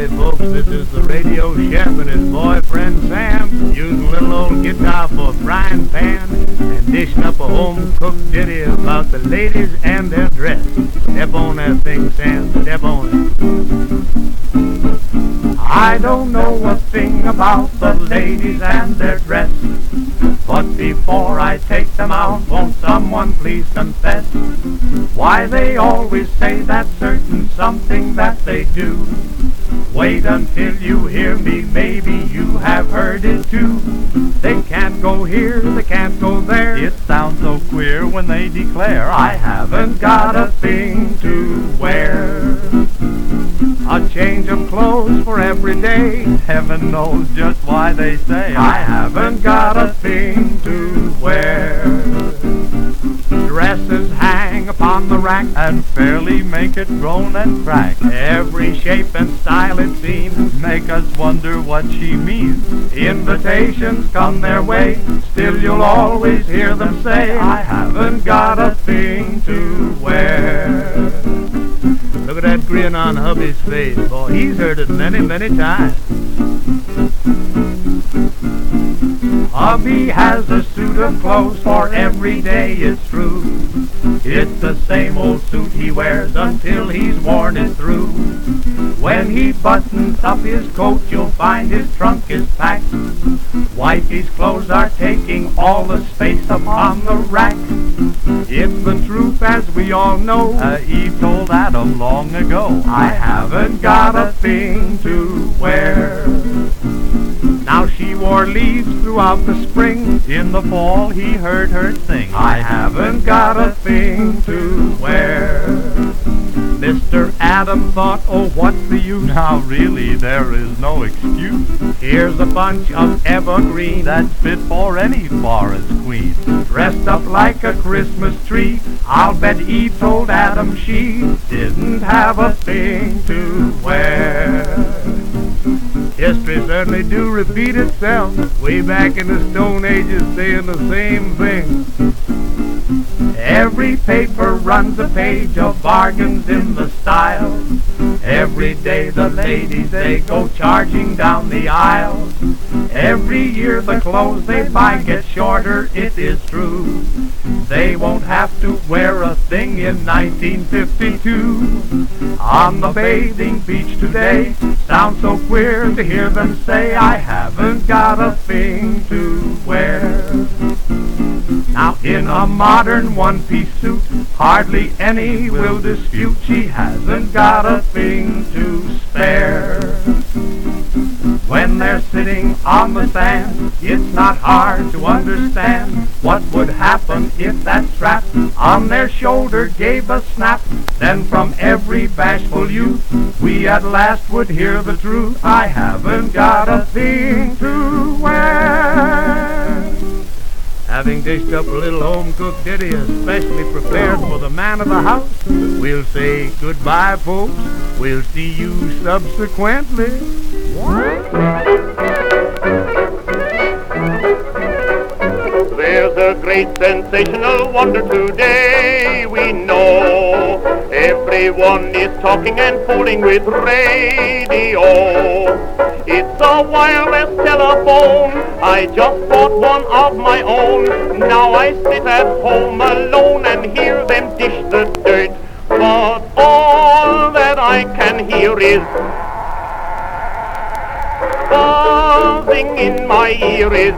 howdy folks, this is the radio chef and his boyfriend Sam, using a little old guitar for a frying pan and dishing up a home-cooked ditty about the ladies and their dress. Step on that thing, Sam, step on it. I don't know a thing about the ladies and their dress, but before I take them out, won't someone please confess why they always say that certain something that they do? Wait until you hear me, maybe you have heard it too. They can't go here, they can't go there. It sounds so queer when they declare, I haven't got a thing to wear. A change of clothes for every day. Heaven knows just why they say, I haven't got a thing to wear. Dresses hang upon the rack and fairly make it groan and crack. Every shape and style it seems make us wonder what she means. Invitations come their way, still you'll always hear them say, I haven't got a thing to wear. Look at that grin on hubby's face, boy, he's heard it many, many times. Hubby has a suit of clothes for every day, it's true. It's the same old suit he wears until he's worn it through. When he buttons up his coat, you'll find his trunk is packed. Wifey's clothes are taking all the space upon the rack. It's the truth, as we all know. Eve told Adam long ago, I haven't got a thing to wear. Now she wore leaves throughout the spring. In the fall he heard her sing, I haven't got a thing to wear. Mr. Adam thought, oh, what's the use? Now really there is no excuse. Here's a bunch of evergreen that's fit for any forest queen. Dressed up like a Christmas tree, I'll bet Eve told Adam she didn't have a thing to wear. History certainly do repeat itself. Way back in the Stone Ages saying the same thing. Every paper runs a page of bargains in the style. Every day the ladies, they go charging down the aisle. Every year the clothes they buy get shorter, it is true. They won't have to wear a thing in 1952. On the bathing beach today, sounds so queer to hear them say, I haven't got a thing to wear. Now in a modern one-piece suit, hardly any will dispute she hasn't got a thing to spare. When they're sitting on the sand, it's not hard to understand what would happen if that strap on their shoulder gave a snap. Then from every bashful youth, we at last would hear the truth. I haven't got a thing to wear. Having dished up a little home-cooked ditty especially prepared for the man of the house, we'll say goodbye, folks. We'll see you subsequently. There's a great sensational wonder today, we know. Everyone is talking and fooling with radio. It's a wireless telephone, I just bought one of my own. Now I sit at home alone and hear them dish the dirt. But all that I can hear is buzzing in my ear is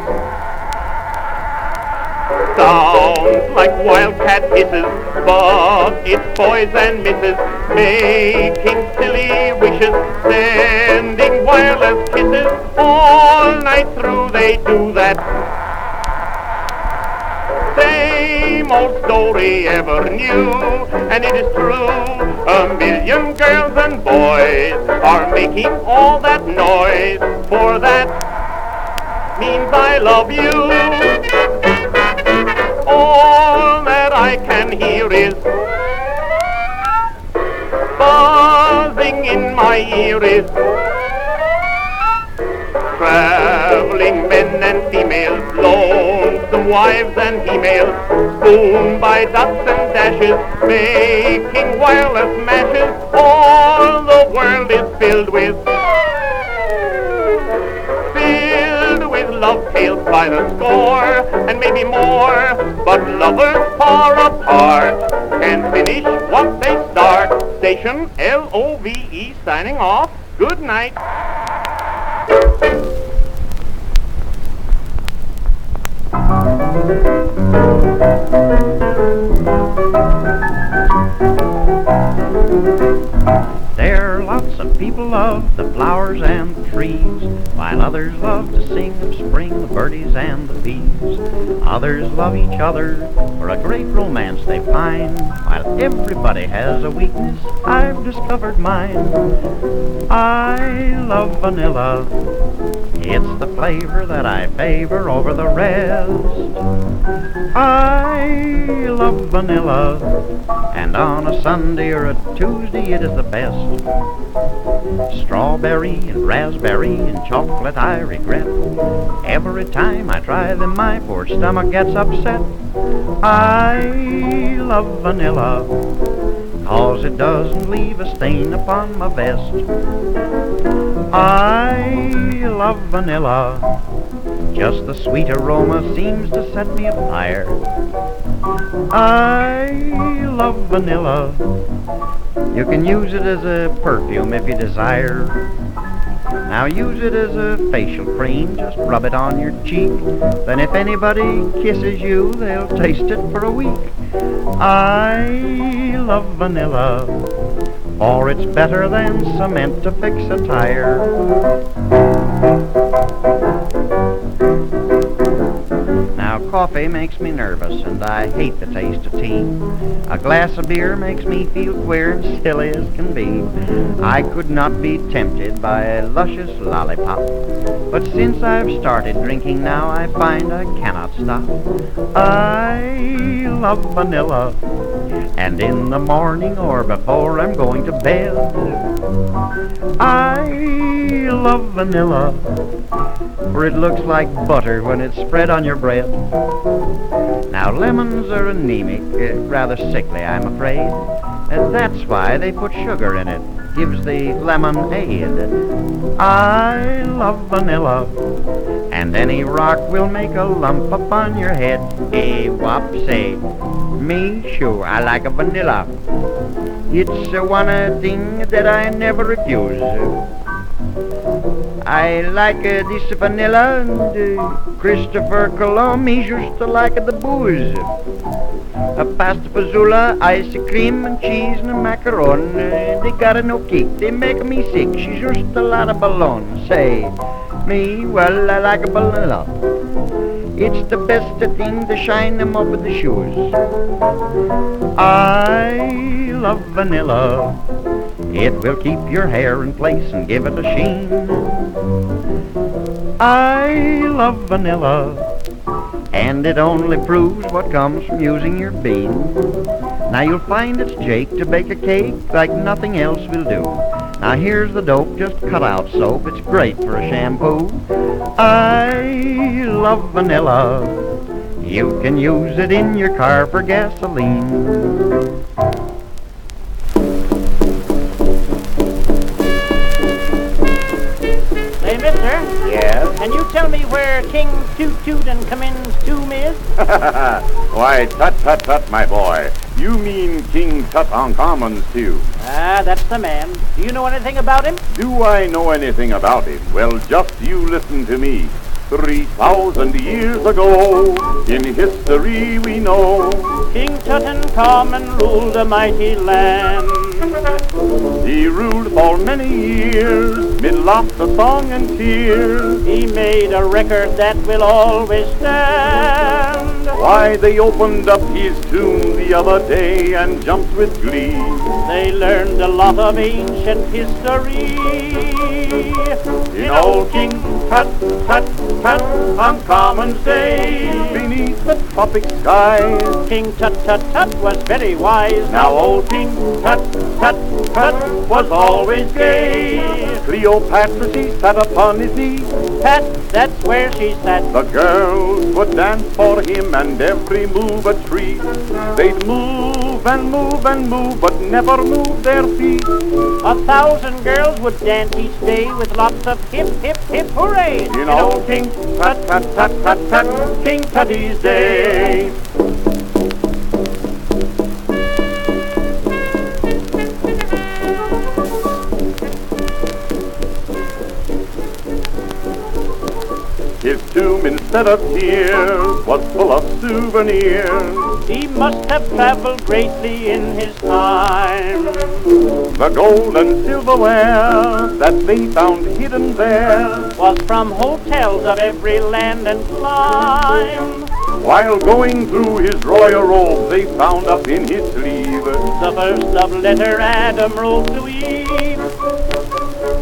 sounds like wildcat hisses, but it's boys and misses making silly wishes, sending wireless kisses. All night through they do that same old story ever new, and it is true. A million girls and boys are making all that noise, for that means I love you. All that I can hear is buzzing in my ear is traveling men and females, lonesome from wives and emails, spoon by dots and dashes, making wireless matches. All the world is filled with love tales by the score, and maybe more, but lovers far apart can finish what they start. Station LOVE signing off. Good night. There are lots of people love the flowers and the trees, while others love to sing of spring, the birdies and the bees. Others love each other for a great romance they find, while everybody has a weakness, I've discovered mine. I love vanilla, it's the flavor that I favor over the rest. I love vanilla, and on a Sunday or a Tuesday it is the best. Strawberry and raspberry and chocolate I regret. Every time I try them my poor stomach gets upset. I love vanilla, 'cause it doesn't leave a stain upon my vest. I love vanilla, just the sweet aroma seems to set me afire. I love vanilla, you can use it as a perfume if you desire. Now use it as a facial cream, just rub it on your cheek. Then if anybody kisses you, they'll taste it for a week. I love vanilla, for it's better than cement to fix a tire. Now coffee makes me nervous and I hate the taste of tea. A glass of beer makes me feel queer and silly as can be. I could not be tempted by a luscious lollipop, but since I've started drinking now I find I cannot stop. I love vanilla, and in the morning or before I'm going to bed, I love vanilla, for it looks like butter when it's spread on your bread. Now lemons are anemic, rather sickly I'm afraid. That's why they put sugar in it, gives the lemonade. I love vanilla, and any rock will make a lump upon your head. Hey, wop, say, me, sure, I like a vanilla. It's one thing that I never refuse. I like this vanilla, and Christopher Colomb, he used to like the booze. A pasta fazola, ice cream, and cheese, and a macaron. They got no kick, they make me sick. She's just a lot of balloon. Say, me, well, I like a vanilla. It's the best thing to shine them up with the shoes. I love vanilla, it will keep your hair in place and give it a sheen. I love vanilla, and it only proves what comes from using your bean. Now you'll find it's Jake to bake a cake like nothing else will do. Now here's the dope, just cut out soap, it's great for a shampoo. I love vanilla, you can use it in your car for gasoline. Say, mister, Yes? can you tell me where King Toot Toot and Cummins' tomb is? Why, tut, my boy. You mean King Tutankhamun's too. Ah, that's the man. Do you know anything about him? Do I know anything about him? Well, just you listen to me. 3,000 years ago, in history we know, King Tutankhamun ruled a mighty land. he ruled for many years, mid lots of song and tears. He made a record that will always stand. Why, they opened up his tomb the other day and jumped with glee. They learned a lot of ancient history. In old King Tutankhamun's day, beneath the tropic skies. King Tut Tut Tut was very wise. Now old King Tut Tut Tut was always gay. Cleopatra, she sat upon his knee. Pat, that's where she sat. The girls would dance for him, and every move a treat. They'd move and move and move, but never move their feet. 1,000 girls would dance each day with lots of hip, hip, hip, hooray! You know, King Tut Tut Tut Tut Tut, King Tutty's Day. His tomb, instead of tears, was full of souvenirs. He must have traveled greatly in his time. The gold and silverware that they found hidden there Was from hotels of every land and clime. while going through his royal robe, they found up in his sleeve The first love letter Adam wrote to Eve.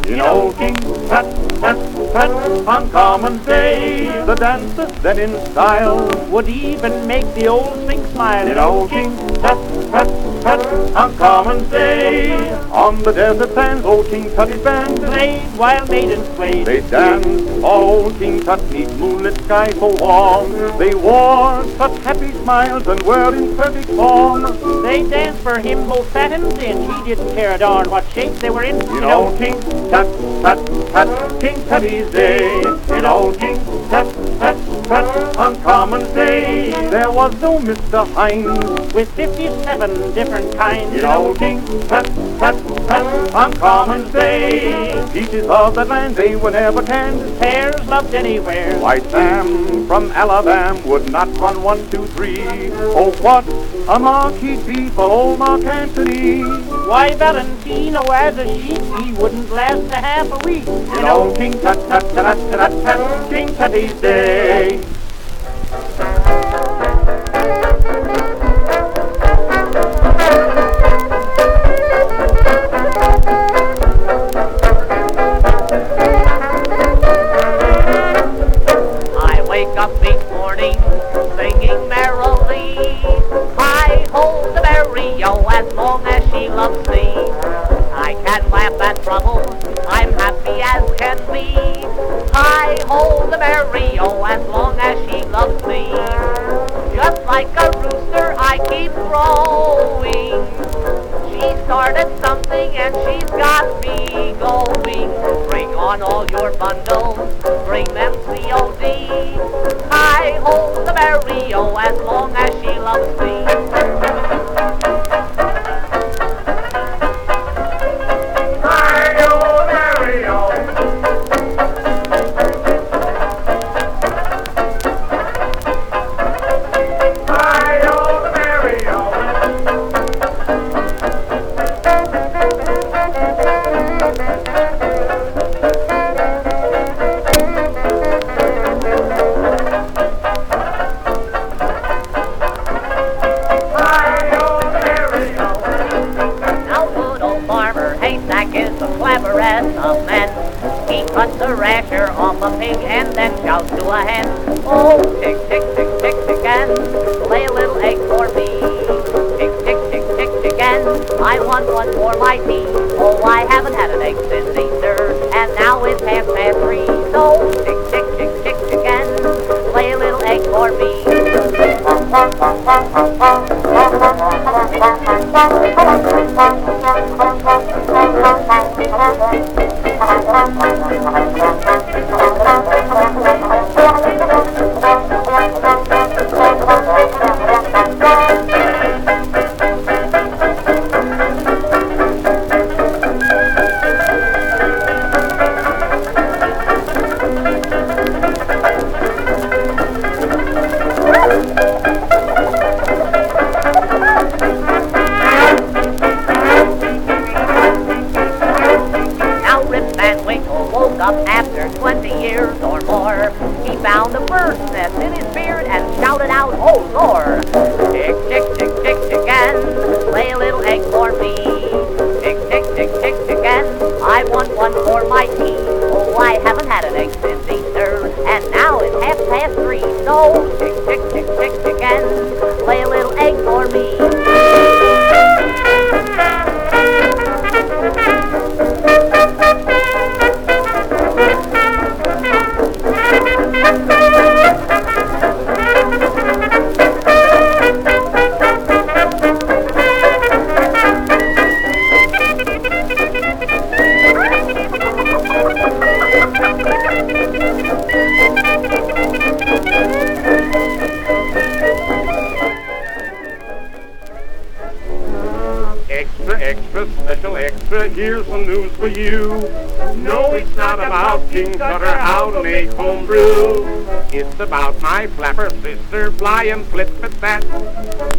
You know, King Tut Tut Tut, on Common Day, the dancers then in style Would even make the old Sphinx smile. You know, King Tut Tut Tut, on Common Day, on the desert sands, old King Tutty's band Played while maidens swayed. They danced, old King Tut, neath moonlit sky so warm. They wore such happy smiles and were in perfect form. They danced for him both fat and thin. He didn't care a darn what shape they were in. You know, King Tut Tut Tut, King Tutty's Day. You know, King Tut Tut Tut, on Common Day, there was no Mr. Hines. With 57 different kinds. You know, King Tut Tut Tut, on Common Day, pieces of that land they were never canned. Pears loved anywhere. White Sam from Alabama would not run 1, 2, 3. Oh, what a mark he'd be for old Mark Antony. Why, Valentino as a sheep, he wouldn't last a half a week. You know, King Tut Tut Tut Tut Tut, King Tutty's Day. I wake up each morning singing merrily. I hold the Mario as long as she loves me. I can laugh at trouble, I'm happy as can be. I hold the Mario as long as she loves me. Just like a rooster I keep crowing. She started something and she's got me going. Bring on all your bundles, bring them COD. I hold the Mario as long as she loves me. Cleverest of men. He cuts a rasher off a pig and then shouts to a hen. Oh, tick, tick, tick, tick, chicken, lay a little egg for me. Tick, tick, tick, tick, chicken, I want one for my tea. Oh, I haven't had an egg since Easter, and now it's 3:30. So, tick, tick, tick, tick, chicken, lay a little egg for me. Up after 20 years or more, he found a bird's nest in his beard and shouted out, oh Lord! Tick, tick, tick, tick, chicken, lay a little egg for me. Tick, tick, tick, tick, chicken, I want one for my tea. Oh, I haven't had an egg since Easter, and now it's 3:30. So, tick, tick, tick, tick, extra, here's some news for you. No, it's not about King Cutter out and make home brew. It's about my flapper sister flying flip at that.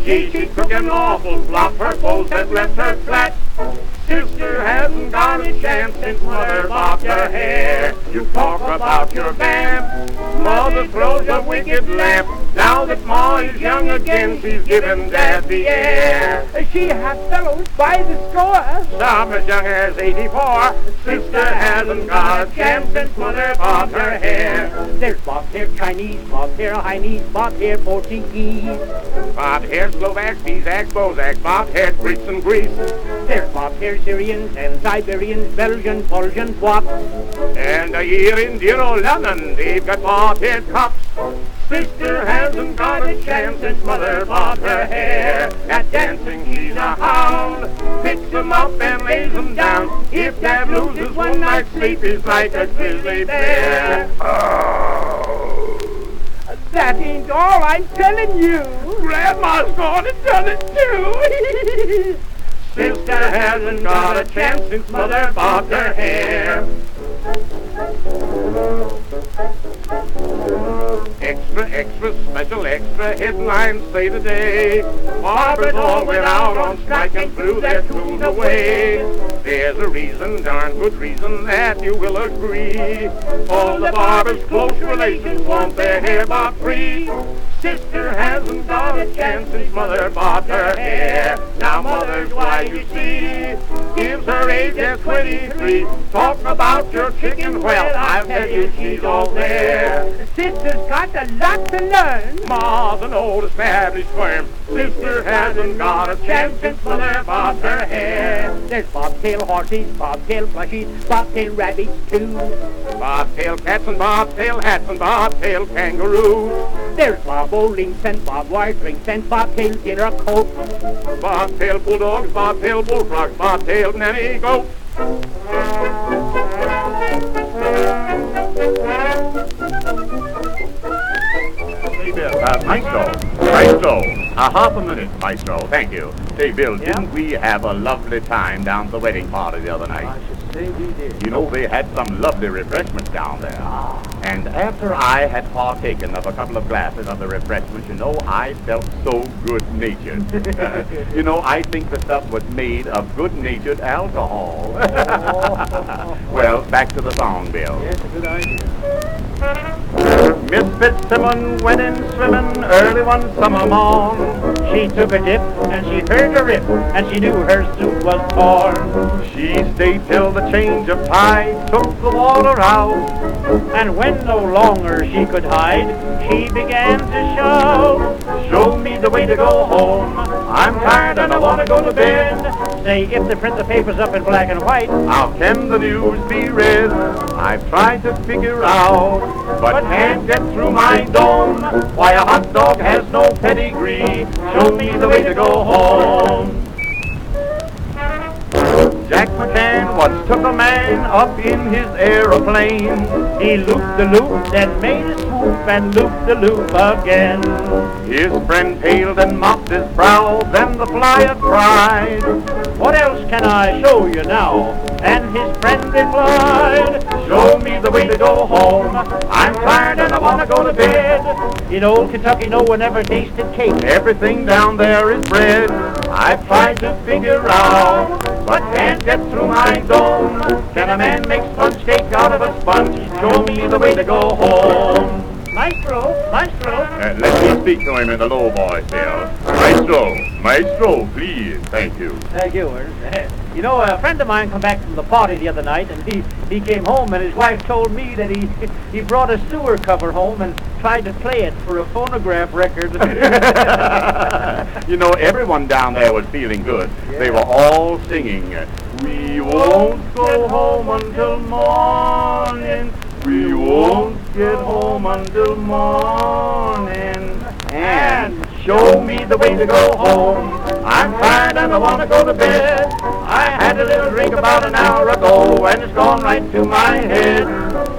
She took an awful flop, her foes have left her flat. Sister hasn't got a chance since mother bobbed her hair. You talk about your vamp, mother throws a wicked lamp. Now that Ma is young again, she's giving Dad the air. She has fellows by the score. Some as young as 84. Sister hasn't got a chance since mother bobbed her hair. There's bobbed hair Chinese, bobbed hair Chinese, bobbed hair Portuguese. Bobbed hair Slovaks, Bezaks, Bozaks, bobbed hair Greeks and Greece. There's bobbed hair Syrians and Siberians, Belgian, Poljan, Swaps. And here in dear old London, they've got bobbed hair cops. Sister hasn't got a chance since mother bobbed her hair. At dancing she's a hound, picks them up and lays them down. If Dad loses one night's sleep, he's like a grizzly bear. Oh. That ain't all I'm telling you. Grandma's gone and done it too. Sister hasn't got a chance since mother bobbed her hair. Extra, extra, special extra headlines say today. Barbers all went out on strike and threw their tools away. There's a reason, darn good reason, that you will agree. All the barbers' close relations want their hair bobbed free. Sister hasn't got a chance since mother bobbed her hair. Now mother's why you see, gives her age at 23. Talk about your chicken, well, I'll tell you she's all there. Sister's got a lot to learn. Ma's an old established firm. Sister hasn't got a chance since mother bobbed her hair. There's bobtail horses, bobtail plushies, bobtail rabbits too. Bobtail cats and bobtail hats and bobtail kangaroos. There's bobo links and bobwire drinks and bobtail dinner coats. Bobtail bulldogs, bobtail bullfrogs, bobtail nanny goats. Maestro, a half a minute, Maestro, thank you. Say, Bill, didn't we have a lovely time down at the wedding party the other night? I should say we did. You know, they had some lovely refreshments down there. And after I had partaken of a couple of glasses of the refreshments, you know, I felt so good-natured. You know, I think the stuff was made of good-natured alcohol. Well, back to the song, Bill. Yes, a good idea. Miss Fitzsimmons went in swimming early one summer morn. She took a dip, and she heard a rip, and she knew her suit was torn. She stayed till the change of tide took the water out. And when no longer she could hide, she began to shout, Show me the way to go home. I'm tired and I want to go to bed. say, if they print the papers up in black and white, how can the news be read? I've tried to figure out, but can't get through my dome. Why a hot dog has no pedigree. Show me the way to go home. Jack McCann once took a man up in his aeroplane. he looped the loop, then made a swoop and looped the loop again. His friend paled and mopped his brow, then the flyer cried, What else can I show you now? And his friend replied, Show me the way to go home. I'm tired and I want to go to bed. In old Kentucky no one ever tasted cake. Everything down there is bread. I've tried to figure out, but can't get through my dome. Can a man make sponge cake out of a sponge? Show me the way to go home. Maestro, maestro. Let me speak to him in a low voice here. Maestro, please. Thank you. Thank you, Ernest. You know, a friend of mine come back from the party the other night, and he came home, and his wife told me that he brought a sewer cover home and tried to play it for a phonograph record. You know, everyone down there was feeling good. Yeah. They were all singing, We won't go home until morning. We won't get home until morning. And show me the way to go home. I'm tired and I want to go to bed. I had a little drink about an hour ago, and it's gone right to my head.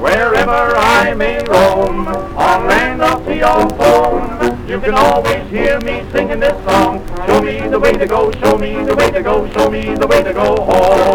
Wherever I may roam, on land or sea or foam, you can always hear me singing this song. Show me the way to go, show me the way to go, show me the way to go home.